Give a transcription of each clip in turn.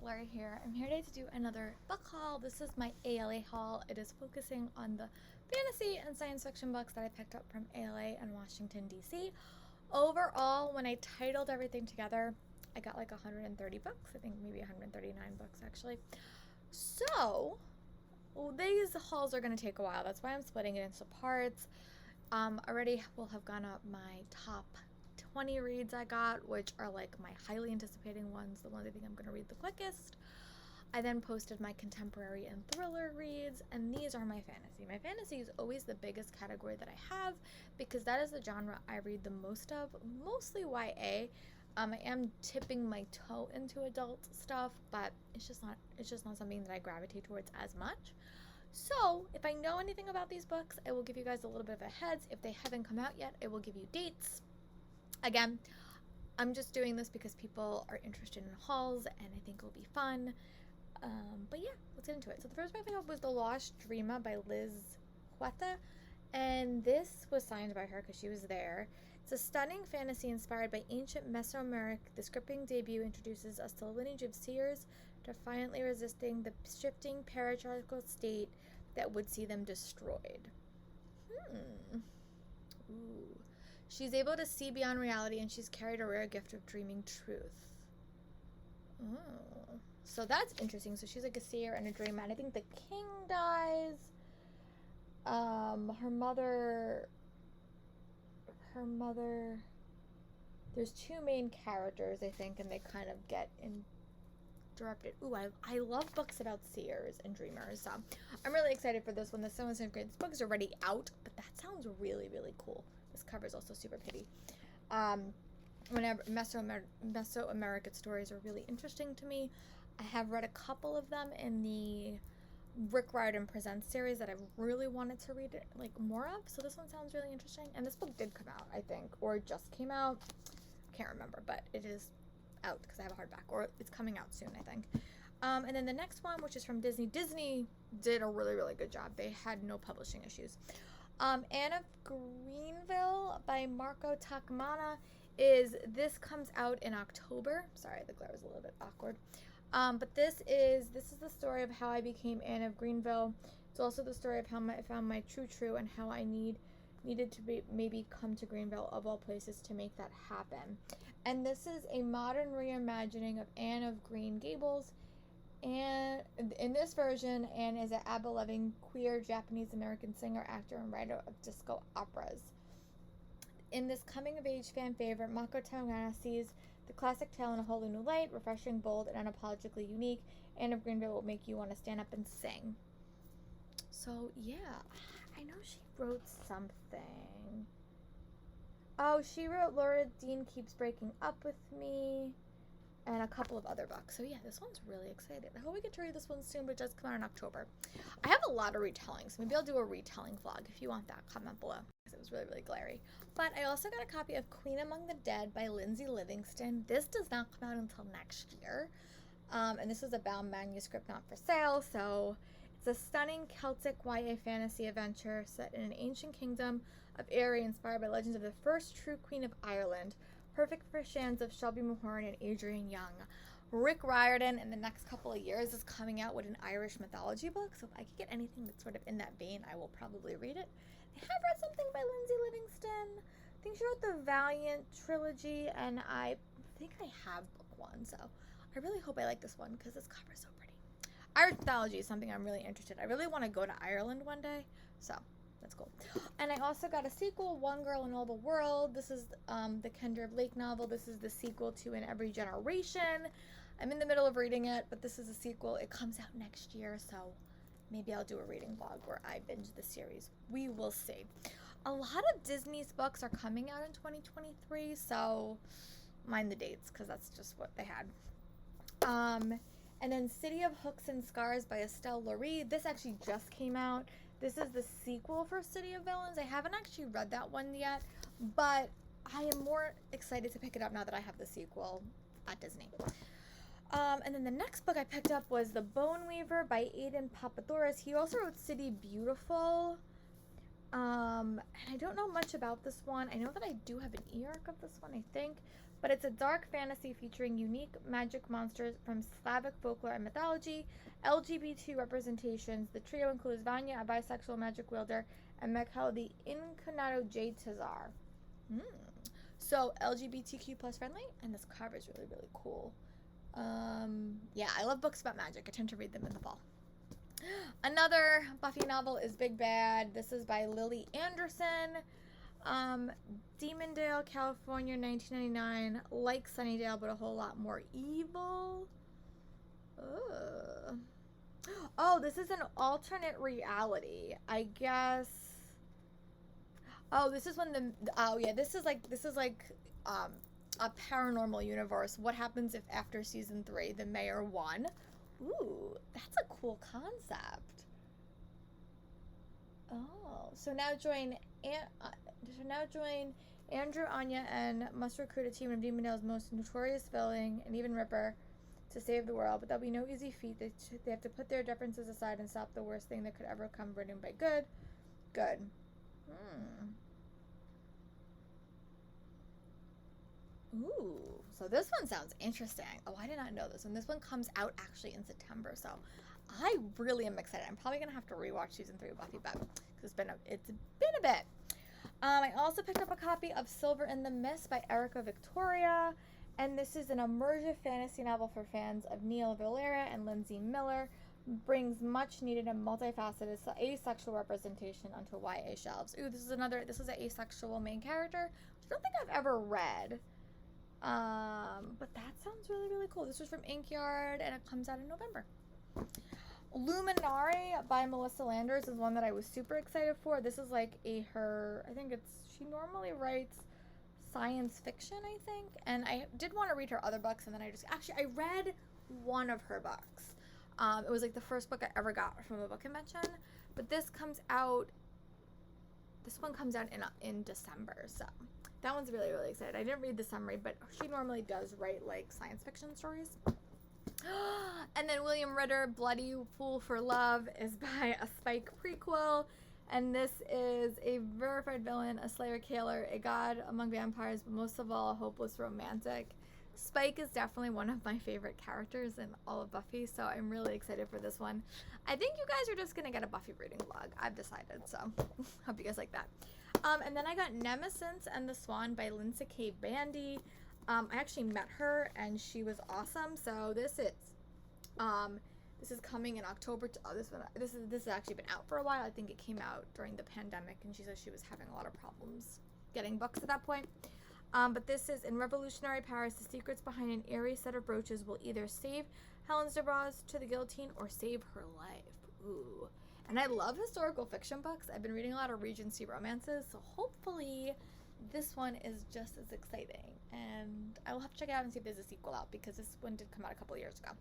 Lori here. I'm here today to do another book haul. This is my ALA haul. It is focusing on the fantasy and science fiction books that I picked up from ALA and Washington, D.C. Overall, when I titled everything together, I got like 130 books. I think maybe 139 books actually. So, these hauls are going to take a while. That's why I'm splitting it into parts. Already will have gone up my top 20 reads I got, which are like my highly anticipating ones, the ones I think I'm going to read the quickest. I then posted my contemporary and thriller reads, and these are my fantasy. My fantasy is always the biggest category that I have because that is the genre I read the most of, mostly YA. I am tipping my toe into adult stuff, but it's just not something that I gravitate towards as much. So, if I know anything about these books, I will give you guys a little bit of a heads. If they haven't come out yet, I will give you dates. Again, I'm just doing this because people are interested in hauls and I think it'll be fun. But yeah, let's get into it. So the first book I picked up was The Lost Dreama by Liz Huerta, and this was signed by her because she was there. It's a stunning fantasy inspired by ancient Mesoamerica. The gripping debut introduces us to a lineage of seers defiantly resisting the shifting patriarchal state that would see them destroyed. Ooh. She's able to see beyond reality, and she's carried a rare gift of dreaming truth. Oh. So that's interesting. So she's like a seer and a dreamer. And I think the king dies. Her mother... There's two main characters, I think, and they kind of get interrupted. Ooh, I love books about seers and dreamers. So I'm really excited for this one. This one was great. This book is already out, but that sounds really, really cool. This cover is also super pretty. Whenever Mesoamerican stories are really interesting to me. I have read a couple of them in the Rick Riordan Presents series that I've really wanted to read like more of. So this one sounds really interesting. And this book did come out, I think, or it just came out. Can't remember, but it is out because I have a hardback, or it's coming out soon, I think. And then the next one, which is from Disney. Disney did a really, really good job. They had no publishing issues. Anne of Greenville by Marco Takmana this comes out in October. Sorry, the glare was a little bit awkward. But this is the story of how I became Anne of Greenville. It's also the story of how I found my true and how I needed to maybe come to Greenville of all places to make that happen. And this is a modern reimagining of Anne of Green Gables. And in this version, Anne is an ABBA-loving queer Japanese-American singer, actor, and writer of disco operas. In this coming-of-age fan favorite, Mako Tangana sees the classic tale in a wholly new light, refreshing, bold, and unapologetically unique. Anne of Greenville will make you want to stand up and sing. So, yeah. I know she wrote something. Oh, she wrote Laura Dean Keeps Breaking Up With Me, and a couple of other books. So yeah, this one's really excited. I hope we get to read this one soon, but it does come out in October. I have a lot of retellings. Maybe I'll do a retelling vlog. If you want that, comment below. Because it was really, really glary. But I also got a copy of Queen Among the Dead by Lindsay Livingston. This does not come out until next year. And this is a bound manuscript, not for sale. So it's a stunning Celtic YA fantasy adventure set in an ancient kingdom of Erie inspired by legends of the first true Queen of Ireland. Perfect for fans of Shelby Mahorn and Adrian Young. Rick Riordan in the next couple of years is coming out with an Irish mythology book, so if I could get anything that's sort of in that vein, I will probably read it. I have read something by Lindsay Livingston. I think she wrote the Valiant trilogy, and I think I have book one, so I really hope I like this one because this cover is so pretty. Irish mythology is something I'm really interested in. I really want to go to Ireland one day, so that's cool. And I also got a sequel, One Girl in All the World. This is the Kendra Blake novel. This is the sequel to In Every Generation. I'm in the middle of reading it, but this is a sequel. It comes out next year, so maybe I'll do a reading vlog where I binge the series. We will see. A lot of Disney's books are coming out in 2023, so mind the dates, because that's just what they had. And then City of Hooks and Scars by Estelle Laurie. This actually just came out. This is the sequel for City of Villains. I haven't actually read that one yet, but I am more excited to pick it up now that I have the sequel at Disney. And then the next book I picked up was The Boneweaver by Aidan Papadouris. He also wrote City Beautiful. And I don't know much about this one. I know that I do have an e-arc of this one, I think, but it's a dark fantasy featuring unique magic monsters from Slavic folklore and mythology, LGBT representations. The trio includes Vanya, a bisexual magic wielder, and Mikhail, the incarnado Jade Tazar. So LGBTQ plus friendly, and this cover is really, really cool. Yeah, I love books about magic. I tend to read them in the fall. Another Buffy novel is Big Bad. This is by Lily Anderson. Demondale, California, 1999. Like Sunnydale, but a whole lot more evil. Oh, this is an alternate reality, I guess. Oh, this is when this is like a paranormal universe. What happens if after season 3 the mayor won? Ooh, that's a cool concept. Oh, so now join Andrew, Anya, and must recruit a team of Demondale's most notorious villain, and even Ripper, to save the world. But there'll be no easy feat. They have to put their differences aside and stop the worst thing that could ever come written by good. Ooh, so this one sounds interesting. Oh, I did not know this one. This one comes out actually in September, so I really am excited. I'm probably gonna have to rewatch season 3 of Buffy, but it's been a bit. I also picked up a copy of Silver in the Mist by Erica Victoria, and this is an immersive fantasy novel for fans of Neil Valera and Lindsay Miller. Brings much needed and multifaceted asexual representation onto YA shelves. Ooh, this is an asexual main character, which I don't think I've ever read. But that sounds really, really cool. This was from Inkyard, and it comes out in November. Luminary by Melissa Landers is one that I was super excited for. This is like she normally writes science fiction, I think, and I did want to read her other books, and then I read one of her books. It was like the first book I ever got from a book convention, but this one comes out in December, so that one's really, really excited. I didn't read the summary, but she normally does write like science fiction stories. And then William Ritter, Bloody Fool for Love, is by a Spike prequel, and this is a verified villain, a slayer killer, a god among vampires, but most of all a hopeless romantic. Spike is definitely one of my favorite characters in all of Buffy, so I'm really excited for this one. I think you guys are just gonna get a Buffy reading vlog. I've decided, so hope you guys like that. And then I got Nemesis and the Swan by Lindsay K. Bandy. I actually met her, and she was awesome. So this is coming in October. This has actually been out for a while. I think it came out during the pandemic, and she said she was having a lot of problems getting books at that point. But this is in revolutionary Paris. The secrets behind an eerie set of brooches will either save Helen Zebras to the guillotine or save her life. Ooh. And I love historical fiction books. I've been reading a lot of Regency romances, so hopefully this one is just as exciting. And I will have to check it out and see if there's a sequel out, because this one did come out a couple years ago.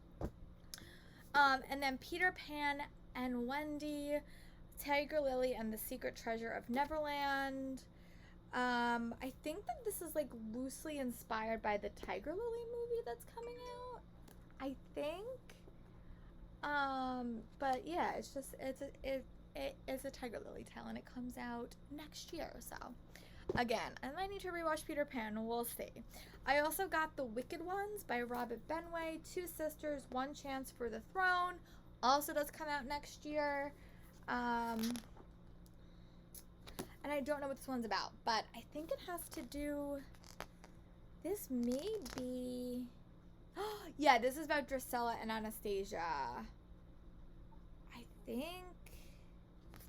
And then Peter Pan and Wendy, Tiger Lily and the Secret Treasure of Neverland. I think that this is like loosely inspired by the Tiger Lily movie that's coming out, I think. But yeah, it's a Tiger Lily tale, and it comes out next year. So again, I might need to rewatch Peter Pan. We'll see. I also got The Wicked Ones by Robert Benway. 2 Sisters, One Chance for the Throne. Also does come out next year. And I don't know what this one's about, but I think it has to do. This may be. Yeah, this is about Drusilla and Anastasia. I think.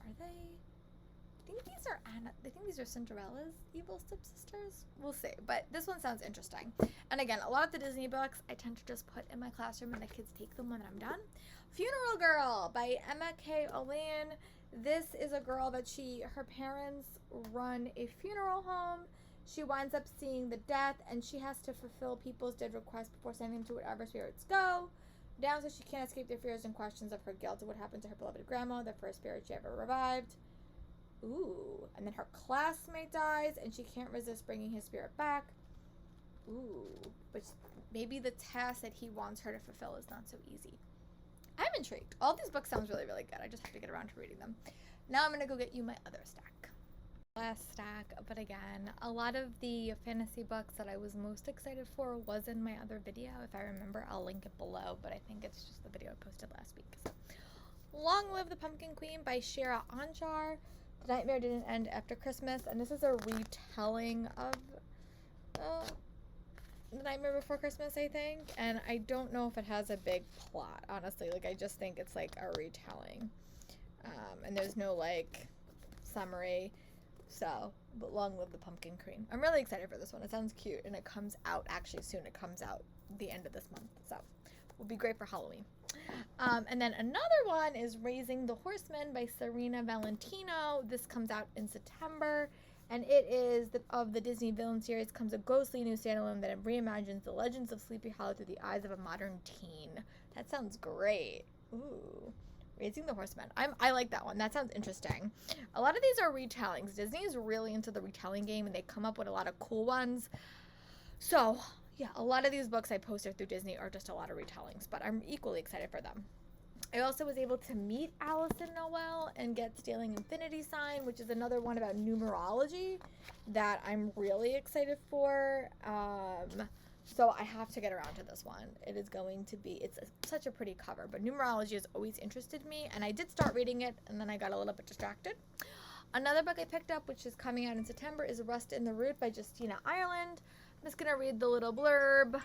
Are they? I think these are Cinderella's evil stepsisters. We'll see, but this one sounds interesting. And again, a lot of the Disney books I tend to just put in my classroom, and the kids take them when I'm done. Funeral Girl by Emma K. Olayan. This is a girl that her parents run a funeral home. She winds up seeing the death, and she has to fulfill people's dead requests before sending them to wherever spirits go. Down so she can't escape their fears and questions of her guilt and what happened to her beloved grandma, the first spirit she ever revived. Ooh. And then her classmate dies, and she can't resist bringing his spirit back. Ooh. But maybe the task that he wants her to fulfill is not so easy. I'm intrigued. All these books sounds really, really good. I just have to get around to reading them. Now I'm going to go get you my other stack. Last stack, but again, a lot of the fantasy books that I was most excited for was in my other video. If I remember, I'll link it below, but I think it's just the video I posted last week. So, Long Live the Pumpkin Queen by Shira Anjar. The Nightmare Didn't End After Christmas, and this is a retelling of The Nightmare Before Christmas, I think, and I don't know if it has a big plot, honestly. Like, I just think it's like a retelling, and there's no like summary. So, but Long Live the Pumpkin Queen. I'm really excited for this one. It sounds cute, and it comes out actually soon. It comes out the end of this month, so will be great for Halloween. And then another one is Raising the Horsemen by Serena Valentino. This comes out in September, and it is of the Disney villain series. Comes a ghostly new standalone that reimagines the legends of Sleepy Hollow through the eyes of a modern teen. That sounds great. Ooh. Raising the Horsemen. I like that one. That sounds interesting. A lot of these are retellings. Disney is really into the retelling game, and they come up with a lot of cool ones. So, yeah, a lot of these books I posted through Disney are just a lot of retellings, but I'm equally excited for them. I also was able to meet Allison Noel and get Stealing Infinity Sign, which is another one about numerology that I'm really excited for. So I have to get around to this one. It is going to be, it's such a pretty cover, but numerology has always interested me, and I did start reading it, and then I got a little bit distracted. Another book I picked up, which is coming out in September, is Rust in the Root by Justina Ireland. I'm just going to read the little blurb.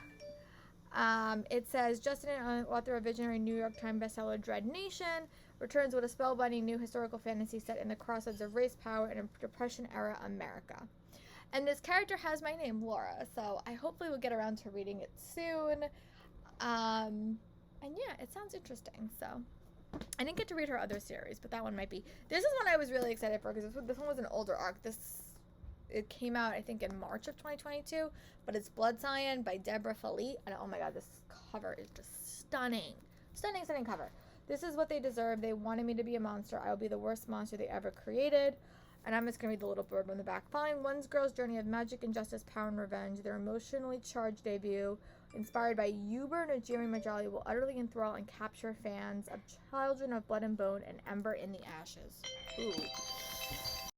It says, Justin, author of visionary New York Times bestseller Dread Nation, returns with a spellbinding new historical fantasy set in the crossroads of race, power, and Depression-era America. And this character has my name, Laura, so I hopefully will get around to reading it soon. And yeah, it sounds interesting, so. I didn't get to read her other series, but that one might be. This is one I was really excited for, because this one was an older arc. It came out, I think, in March of 2022, but it's Bloodzion by Deborah Falit, and oh my god, this cover is just stunning. Stunning, stunning cover. This is what they deserve. They wanted me to be a monster. I will be the worst monster they ever created. And I'm just going to read the little blurb on the back. Following one girl's journey of magic, injustice, power, and revenge, their emotionally charged debut, inspired by Uber Najiri Majali, will utterly enthrall and capture fans of Children of Blood and Bone and Ember in the Ashes. Ooh.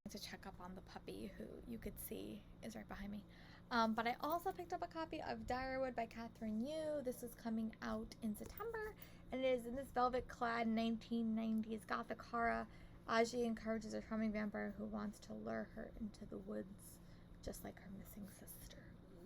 To check up on the puppy, who you could see is right behind me. But I also picked up a copy of Direwood by Catherine Yu. This is coming out in September, and it is in this velvet-clad 1990s gothic horror. Aji encourages a charming vampire who wants to lure her into the woods, just like her missing sister.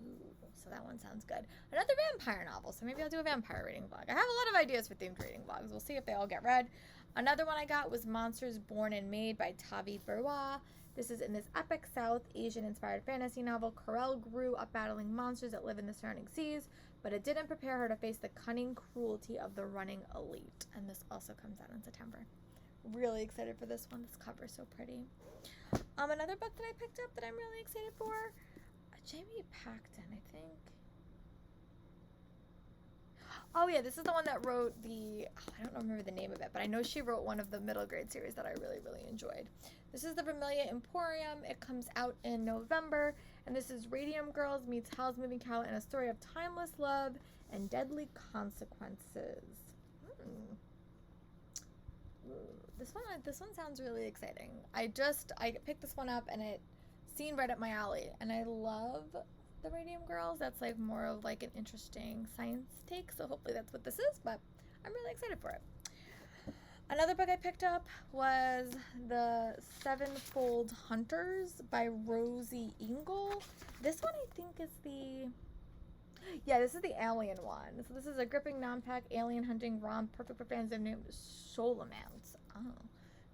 Ooh, so that one sounds good. Another vampire novel, so maybe I'll do a vampire reading vlog. I have a lot of ideas for themed reading vlogs. We'll see if they all get read. Another one I got was Monsters Born and Made by Tavi Berwar. This is in this epic South Asian-inspired fantasy novel. Corel grew up battling monsters that live in the surrounding seas, but it didn't prepare her to face the cunning cruelty of the running elite. And this also comes out in September. Really excited for this one. This cover is so pretty. Another book that I picked up that I'm really excited for, Jamie Paxton, I think. Oh yeah, this is the one that wrote I don't remember the name of it, but I know she wrote one of the middle grade series that I really, really enjoyed. This is the Vermilia Emporium. It comes out in November, and this is Radium Girls meets Howl's Moving Cow and a story of timeless love and deadly consequences. This one sounds really exciting. I picked this one up, and it seemed right up my alley, and I love the Radium Girls. That's like more of like an interesting science take, so hopefully that's what this is, but I'm really excited for it. Another book I picked up was The Sevenfold Hunters by Rosie Engle. This one I think is this is the alien one. So this is a gripping non-pack alien hunting romp, perfect for fans of named Sholomance. Oh.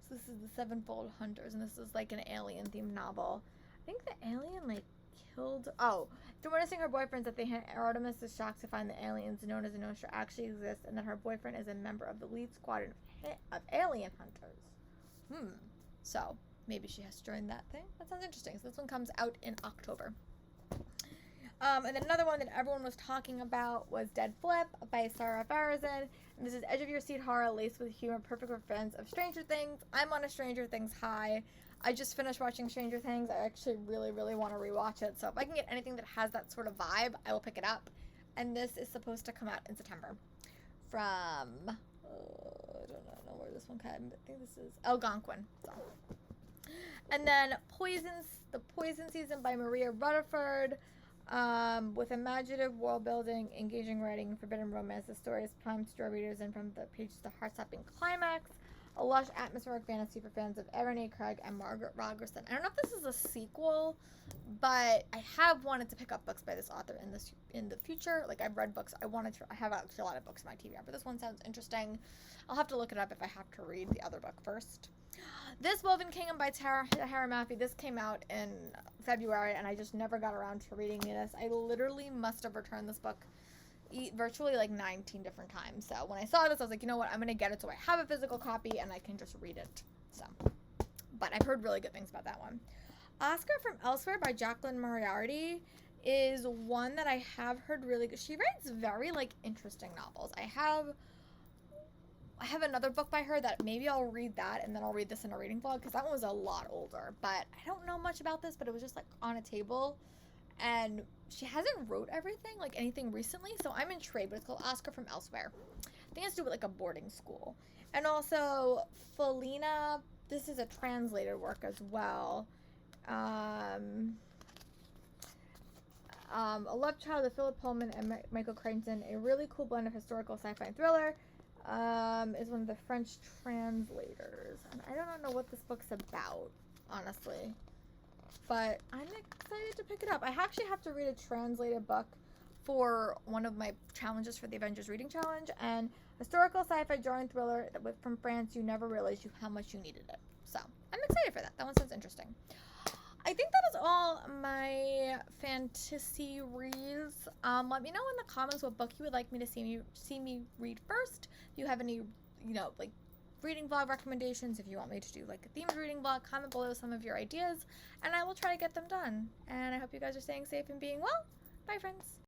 So this is The Sevenfold Hunters, and this is like an alien-themed novel. I think the alien killed... Oh, through witnessing her boyfriends at the Artemis is shocked to find the aliens known as Anostra actually exist, and that her boyfriend is a member of the lead squadron of alien hunters. So, maybe she has to join that thing. That sounds interesting. So this one comes out in October. And then another one that everyone was talking about was Dead Flip by Sarah Farrison. And this is edge of your seat horror laced with humor, perfect for fans of Stranger Things. I'm on a Stranger Things high. I just finished watching Stranger Things. I actually really, really want to rewatch it. So if I can get anything that has that sort of vibe, I will pick it up. And this is supposed to come out in September from, I don't know where this one came. I think this is Algonquin. So And then The Poison Season by Maria Rutterford. With imaginative world building, engaging writing, and forbidden romance, the story is primed to draw readers in from the pages to heart-stopping climax. A lush atmospheric fantasy for fans of Erin A. Craig and Margaret Rogerson. I don't know if this is a sequel, but I have wanted to pick up books by this author in the future. Like, I've read books. I have actually a lot of books in my TBR, but this one sounds interesting. I'll have to look it up if I have to read the other book first. This Woven Kingdom by Herrera Mafi. This came out in February, and I just never got around to reading this. I literally must have returned this book virtually like 19 different times. So when I saw this, I was like, you know what? I'm going to get it so I have a physical copy and I can just read it. So, but I've heard really good things about that one. Oscar from Elsewhere by Jacqueline Moriarty is one that I have heard really good. She writes very like interesting novels. I have another book by her that maybe I'll read that and then I'll read this in a reading vlog, because that one was a lot older. But I don't know much about this, but it was just like on a table, and she hasn't wrote anything recently, so I'm intrigued. But it's called Oscar from Elsewhere. I think it's to do with like a boarding school. And also Felina, this is a translated work as well. A Love Child of Philip Pullman and Michael Crichton, a really cool blend of historical sci-fi and thriller. Is one of the French translators. And I don't know what this book's about, honestly. But I'm excited to pick it up. I actually have to read a translated book for one of my challenges for the Avengers Reading Challenge. And historical sci-fi drawing thriller from France, you never realized how much you needed it. So, I'm excited for that. That one sounds interesting. I think that is all my fantasy reads. Let me know in the comments what book you would like me to see me read first. If you have any, like reading vlog recommendations, if you want me to do like a themed reading vlog, comment below some of your ideas, and I will try to get them done. And I hope you guys are staying safe and being well. Bye, friends.